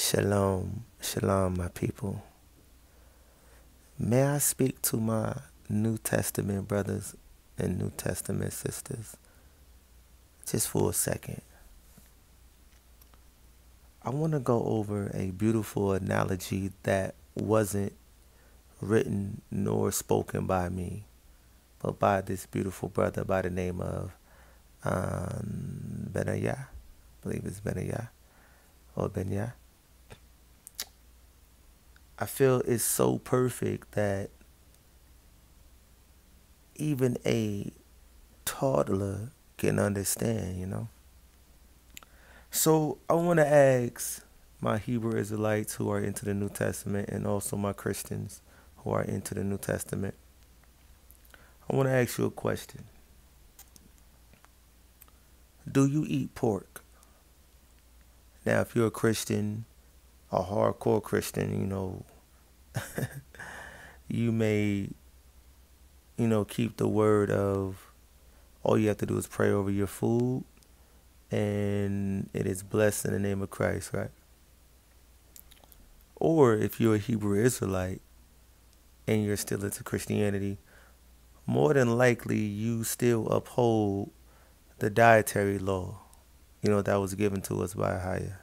Shalom, shalom, my people. May I speak to my New Testament brothers and New Testament sisters just for a second? I want to go over a beautiful analogy that wasn't written nor spoken by me, but by this beautiful brother by the name of Benayah. I believe it's Benayah or Benya. I feel it's so perfect that even a toddler can understand. So I want to ask my Hebrew Israelites who are into the New Testament and also my Christians who are into the New Testament. I want to ask you a question. Do you eat pork? Now, if you're a Christian, a hardcore Christian, you may, keep the word of all you have to do is pray over your food and it is blessed in the name of Christ, right? Or if you're a Hebrew Israelite and you're still into Christianity, more than likely you still uphold the dietary law, that was given to us by Ahia.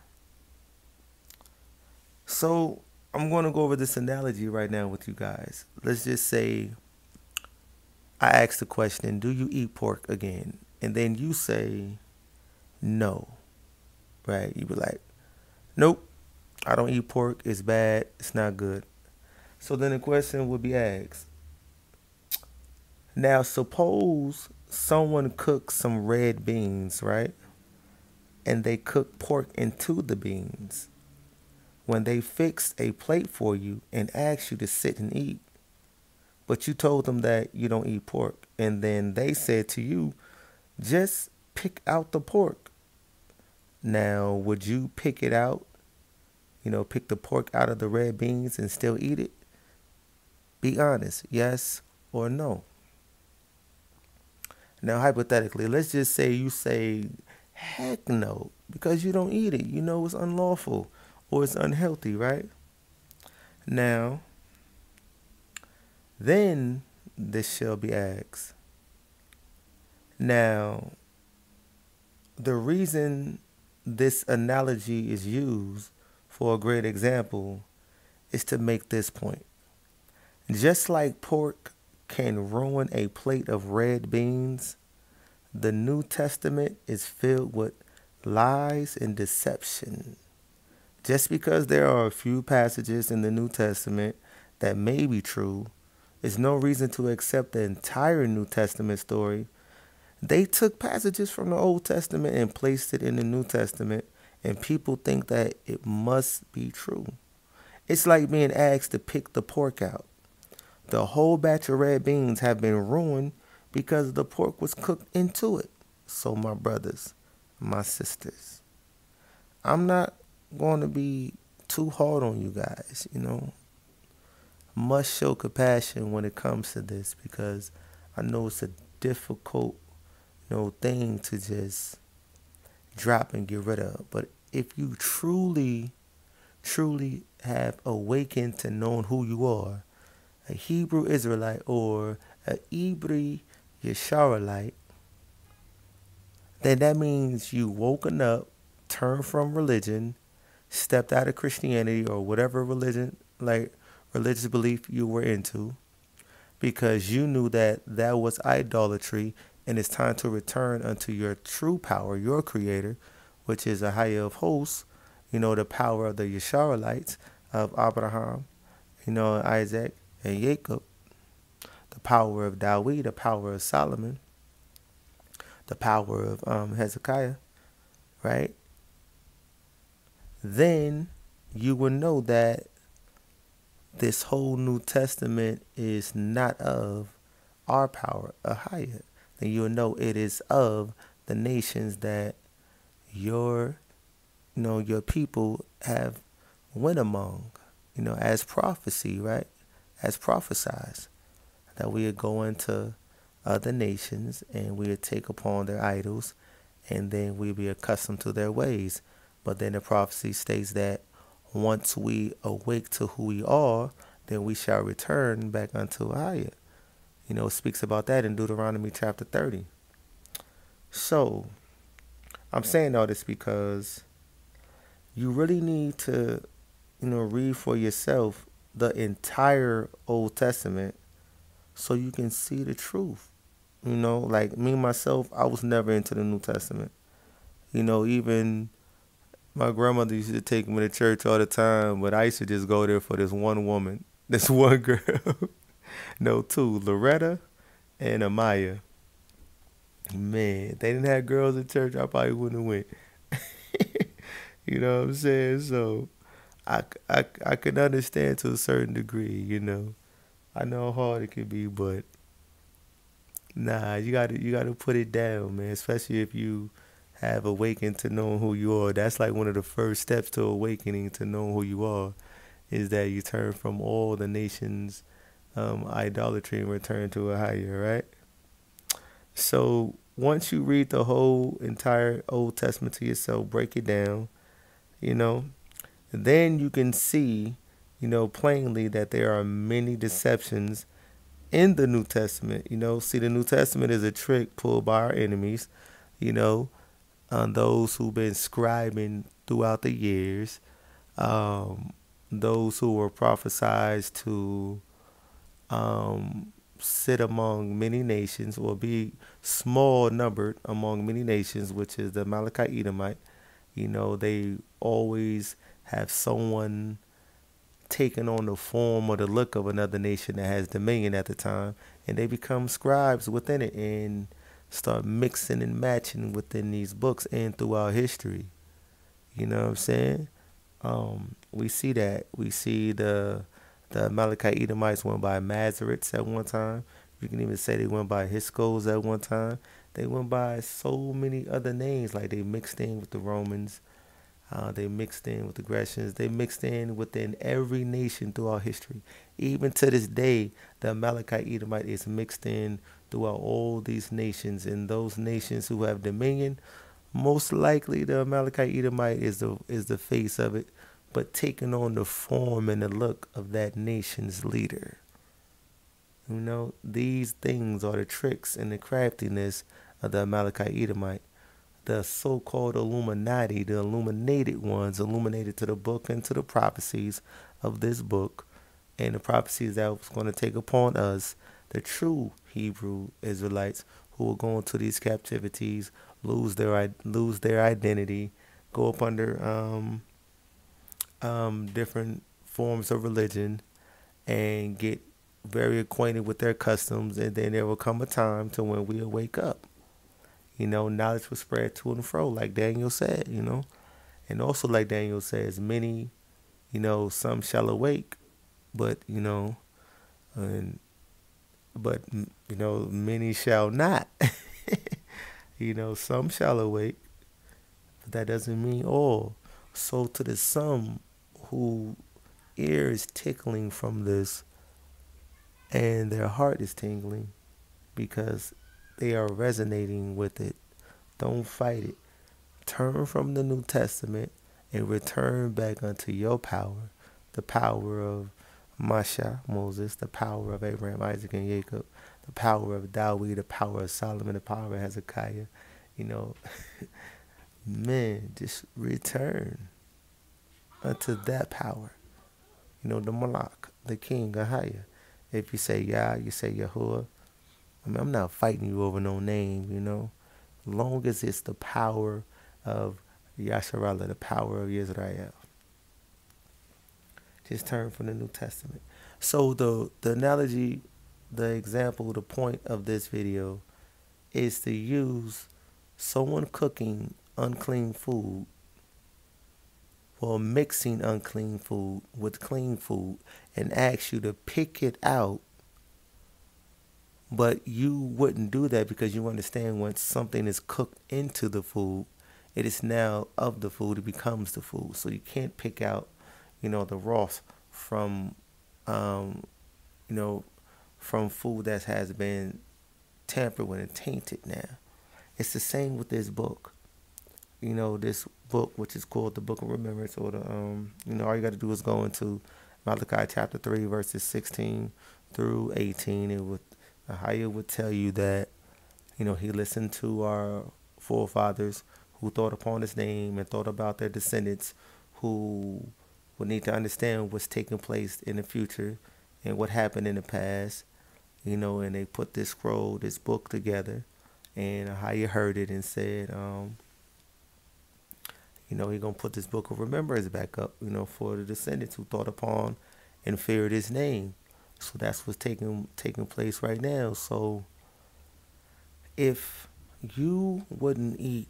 So I'm going to go over this analogy right now with you guys. Let's just say I ask the question, do you eat pork again? And then you say no, right? You be like, nope, I don't eat pork. It's bad. It's not good. So then the question would be asked. Now, suppose someone cooks some red beans, right? And they cook pork into the beans. When they fixed a plate for you and asked you to sit and eat, but you told them that you don't eat pork, and then they said to you, just pick out the pork. Now, would you pick it out? Pick the pork out of the red beans and still eat it? Be honest, yes or no. Now, hypothetically, let's just say you say, heck no, because you don't eat it. You know it's unlawful or it's unhealthy, right? Now, then this shall be asked. Now, the reason this analogy is used for a great example is to make this point. Just like pork can ruin a plate of red beans, the New Testament is filled with lies and deception. Just because there are a few passages in the New Testament that may be true, is no reason to accept the entire New Testament story. They took passages from the Old Testament and placed it in the New Testament, and people think that it must be true. It's like being asked to pick the pork out. The whole batch of red beans have been ruined because the pork was cooked into it. So my brothers, my sisters, I'm not going to be too hard on you guys, Must show compassion when it comes to this because I know it's a difficult, thing to just drop and get rid of. But if you truly, truly have awakened to knowing who you are, a Hebrew Israelite or a Hebrew Yisraelite, then that means you woken up, turned from religion, stepped out of Christianity or whatever religion, like religious belief you were into, because you knew that that was idolatry and it's time to return unto your true power, your creator, which is a higher of hosts, the power of the Yisraelites, of Abraham, Isaac and Jacob, the power of Dawid, the power of Solomon, the power of Hezekiah, right? Then you will know that this whole New Testament is not of our power, a higher. Then you'll know it is of the nations that your people have went among, as prophecy, right? As prophesied, that we would go into other nations and we would take upon their idols and then we'd be accustomed to their ways. But then the prophecy states that once we awake to who we are, then we shall return back unto Ahia. It speaks about that in Deuteronomy chapter 30. So, I'm saying all this because you really need to, read for yourself the entire Old Testament so you can see the truth. Like me myself, I was never into the New Testament. Even my grandmother used to take me to church all the time, but I used to just go there for this one woman, this one girl. No, two, Loretta and Amaya. Man, they didn't have girls in church, I probably wouldn't have went. You know what I'm saying? So I can understand to a certain degree. I know how hard it can be, but nah, you gotta put it down, man. Especially if you have awakened to knowing who you are. That's like one of the first steps to awakening to knowing who you are, is that you turn from all the nations' idolatry and return to a higher, right? So once you read the whole entire Old Testament to yourself, break it down, you know, then you can see, plainly that there are many deceptions in the New Testament. See, the New Testament is a trick pulled by our enemies, you know, on those who've been scribing throughout the years, um, those who were prophesied to sit among many nations, or be small numbered among many nations, which is the Malachi Edomite. They always have someone taking on the form or the look of another nation that has dominion at the time, and they become scribes within it and start mixing and matching within these books and throughout history. You know what I'm saying? We see that. We see the Amalekite Edomites went by Mazarets at one time. You can even say they went by Hiskos at one time. They went by so many other names, like they mixed in with the Romans. They mixed in with the Grecians. They mixed in within every nation throughout history. Even to this day, the Amalekite Edomite is mixed in throughout all these nations. And those nations who have dominion, most likely the Amalekite Edomite is the face of it, but taking on the form and the look of that nation's leader. These things are the tricks and the craftiness of the Amalekite Edomite. The so-called Illuminati, the illuminated ones, illuminated to the book and to the prophecies of this book, and the prophecies that was going to take upon us, the true Hebrew Israelites, who will go into these captivities, lose their identity, go up under different forms of religion, and get very acquainted with their customs, and then there will come a time to when we'll wake up. Knowledge will spread to and fro, like Daniel said, and also like Daniel says, many, some shall awake, but and many shall not. Some shall awake, but that doesn't mean all. So to the some who ear is tickling from this, and their heart is tingling because they are resonating with it, don't fight it. Turn from the New Testament and return back unto your power, the power of Masha, Moses, the power of Abraham, Isaac, and Jacob, the power of Dawid, the power of Solomon, the power of Hezekiah. You know, man, just return unto that power. The Malak, the king, Ahia. If you say Yah, you say Yahuwah. I'm not fighting you over no name. Long as it's the power of Yasharallah, the power of Israel. Just turn from the New Testament. So the analogy, the example, the point of this video is to use someone cooking unclean food or mixing unclean food with clean food and ask you to pick it out, but you wouldn't do that because you understand once something is cooked into the food, it is now of the food, it becomes the food. So you can't pick out, the broth from, you know, from food that has been tampered with and tainted now. It's the same with this book. this book, which is called the Book of Remembrance, or all you got to do is go into Malachi chapter 3, verses 16 through 18. Ahia would tell you that, he listened to our forefathers who thought upon his name and thought about their descendants who would need to understand what's taking place in the future and what happened in the past, and they put this scroll, this book together, and Ahia heard it and said, he's going to put this book of remembrance back up, for the descendants who thought upon and feared his name. So that's what's taking place right now. So if you wouldn't eat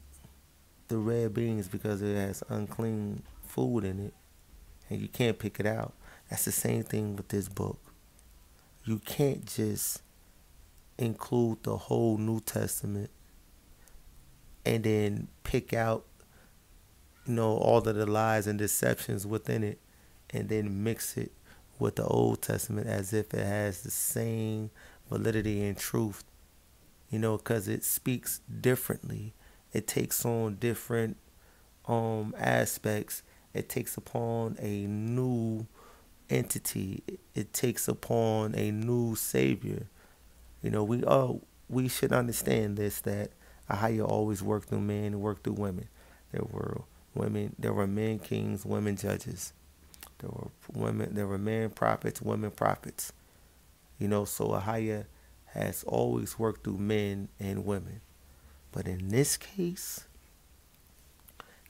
the red beans because it has unclean food in it and you can't pick it out, that's the same thing with this book. You can't just include the whole New Testament and then pick out, all of the lies and deceptions within it and then mix it with the Old Testament as if it has the same validity and truth, because it speaks differently. It takes on different aspects. It takes upon a new entity. It takes upon a new savior. We should understand this, that Ahia always worked through men and worked through women. There were men kings, women judges. There were men prophets, women prophets. So Ahia has always worked through men and women. But in this case,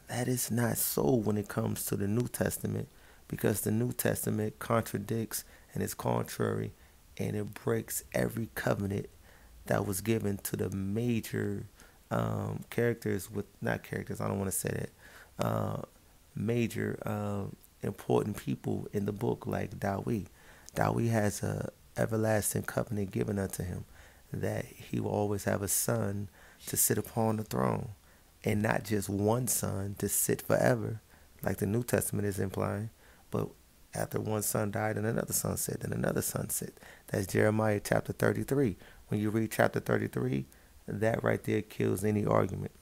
that is not so when it comes to the New Testament, because the New Testament contradicts and is contrary, and it breaks every covenant that was given to the major characters not characters, I don't want to say that, major important people in the book, like Dawid. Dawid has a everlasting covenant given unto him that he will always have a son to sit upon the throne, and not just one son to sit forever, like the New Testament is implying, but after one son died and another son sit, and another son sit. That's Jeremiah chapter 33. When you read chapter 33, that right there kills any argument.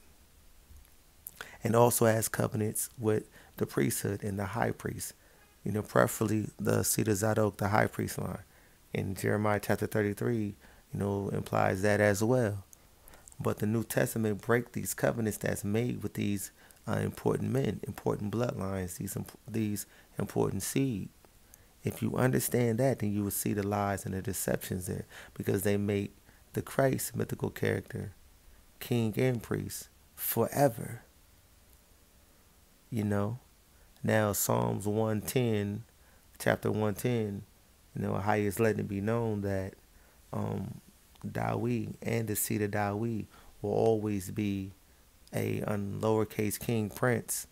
And also has covenants with the priesthood and the high priest, preferably the seed of Zadok, the high priest line. And Jeremiah chapter 33, implies that as well. But the New Testament break these covenants that's made with these important men, important bloodlines, these important seed. If you understand that, then you will see the lies and the deceptions there, because they make the Christ mythical character king and priest forever. Now Psalms 110, chapter 110, how is letting it be known that Dawid and the seed of Dawid will always be a lowercase king prince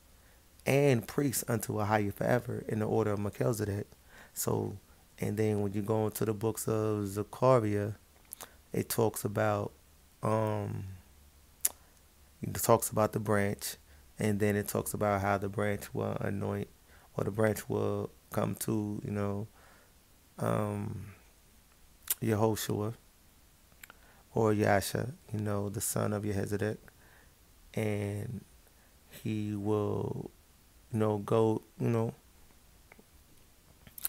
and priest unto Ahia forever in the order of Melchizedek. So, and then when you go into the books of Zechariah, it talks about the branch, and then it talks about how the branch will anoint, or the branch will come to, Yehoshua or Yasha, the son of Yehezedek, and he will, go,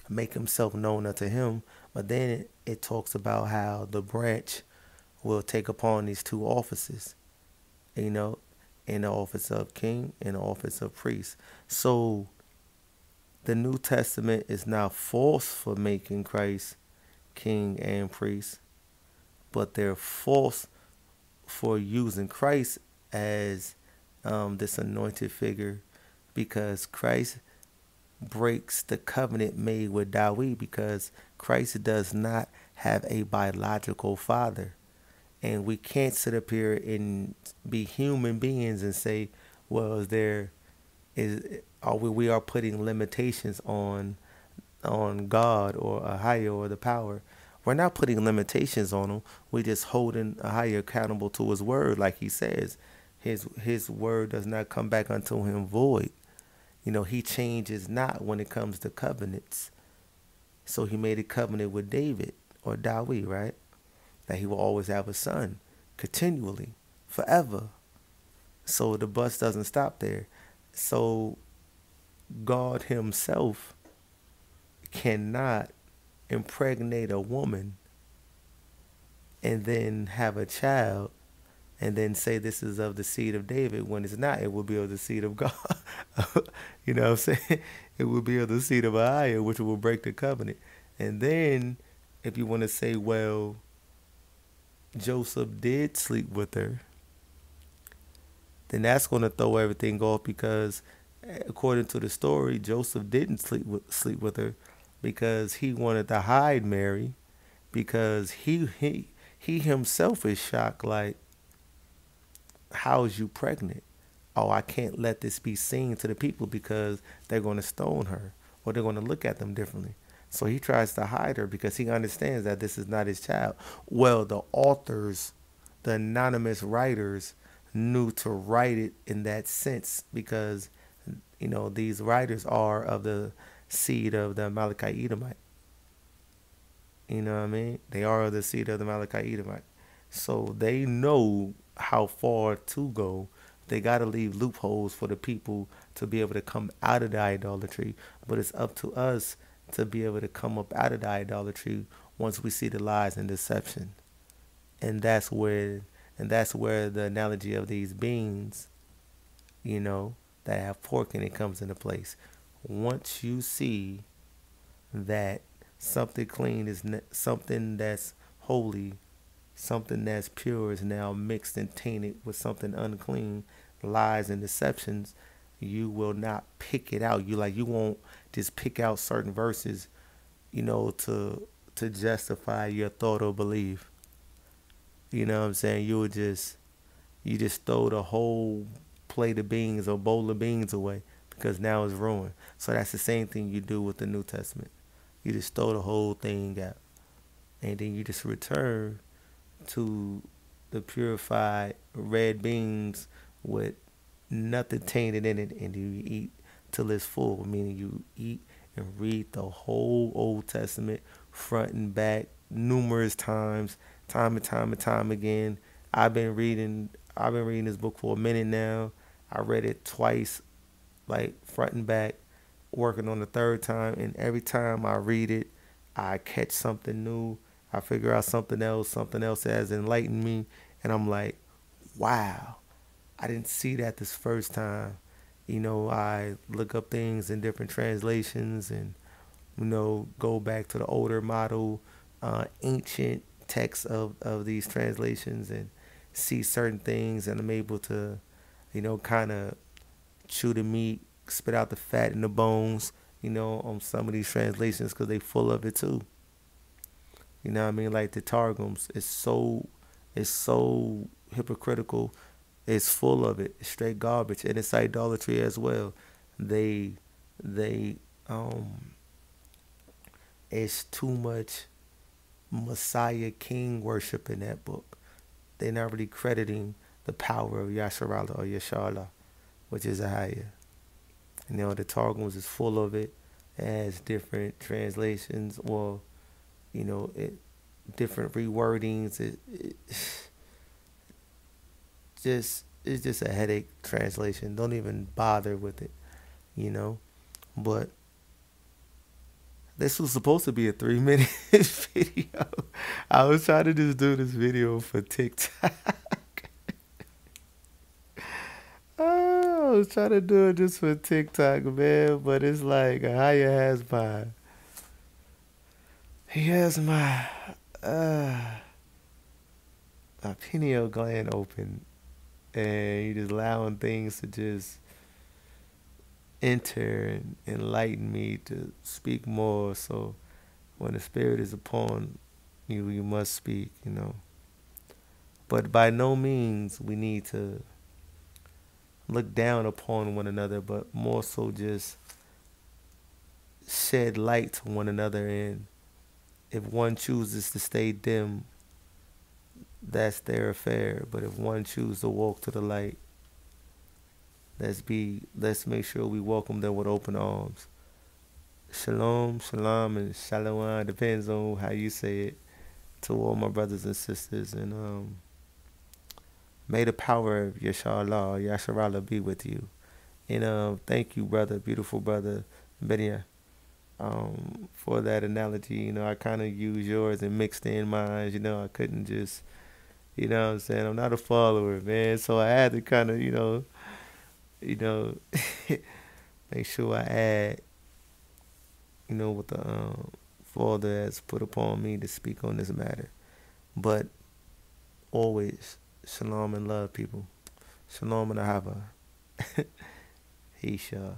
make himself known unto him. But then it talks about how the branch will take upon these two offices, in the office of king and the office of priest. So the New Testament is not false for making Christ king and priest, but they're false for using Christ as this anointed figure, because Christ breaks the covenant made with Dawid, because Christ does not have a biological father. And we can't sit up here and be human beings and say, well, we are putting limitations on God or a higher or the power. We're not putting limitations on him. We're just holding a higher accountable to his word, like he says. His word does not come back unto him void. He changes not when it comes to covenants. So he made a covenant with David or Dawid, right? That he will always have a son continually, forever. So the bus doesn't stop there. So God Himself cannot impregnate a woman and then have a child and then say this is of the seed of David when it's not. It will be of the seed of God. You know what I'm saying? It will be of the seed of Ahiah, which will break the covenant. And then if you want to say, well, Joseph did sleep with her, then that's going to throw everything off because according to the story, Joseph didn't sleep with her because he wanted to hide Mary because he himself is shocked like, how is you pregnant? Oh, I can't let this be seen to the people because they're going to stone her or they're going to look at them differently. So he tries to hide her because he understands that this is not his child. Well, the authors, the anonymous writers, knew to write it in that sense because, these writers are of the seed of the Amalekite Edomite. You know what I mean? They are of the seed of the Amalekite Edomite. So they know how far to go. They got to leave loopholes for the people to be able to come out of the idolatry. But it's up to us to be able to come up out of the idolatry once we see the lies and deception. And that's where the analogy of these beans, that have pork in it comes into place. Once you see that something clean is something that's holy, something that's pure is now mixed and tainted with something unclean, lies and deceptions, you will not pick it out. You won't just pick out certain verses, to justify your thought or belief. You know what I'm saying? You just throw the whole plate of beans or bowl of beans away because now it's ruined. So that's the same thing you do with the New Testament. You just throw the whole thing out. And then you just return to the purified red beans with nothing tainted in it, and you eat till it's full, meaning you eat and read the whole Old Testament front and back numerous times, time and time and time again. I've been reading this book for a minute now. I read it twice, like front and back, working on the third time, and every time I read it, I catch something new. I figure out something else has enlightened me, and I'm like, wow, I didn't see that this first time. I look up things in different translations and, go back to the older model, ancient texts of these translations and see certain things, and I'm able to, kind of chew the meat, spit out the fat and the bones, on some of these translations because they full of it too. You know what I mean? Like the Targums, it's so hypocritical. It's full of it. It's straight garbage, and it's idolatry as well. They, they, um, it's too much Messiah King worship in that book. They're not really crediting the power of Yasharala or Yasharala, which is Ahaya. The Targums is full of it. It has different translations or, it different rewordings. It's just a headache translation. Don't even bother with it, you know. But this was supposed to be a 3 minute video. I was trying to just do this video for TikTok. Oh, I was trying to do it just for TikTok, man. But it's like Haya has uh, my pineal gland open, and you just allowing things to just enter and enlighten me to speak more. So when the spirit is upon you, you must speak. But by no means we need to look down upon one another, but more so just shed light to one another. And if one chooses to stay dim, that's their affair. But if one chooses to walk to the light, let's make sure we welcome them with open arms. Shalom, shalom, and shalom depends on how you say it, to all my brothers and sisters. And May the power of Yashallah, Yasharallah be with you. And thank you, brother, beautiful brother, Benia, for that analogy. I kind of used yours and mixed in mine. I couldn't just, what I'm saying? I'm not a follower, man. So I had to kind of, you know, make sure I add, what the Father has put upon me to speak on this matter. But always, shalom and love, people. Shalom and ahava. He shall.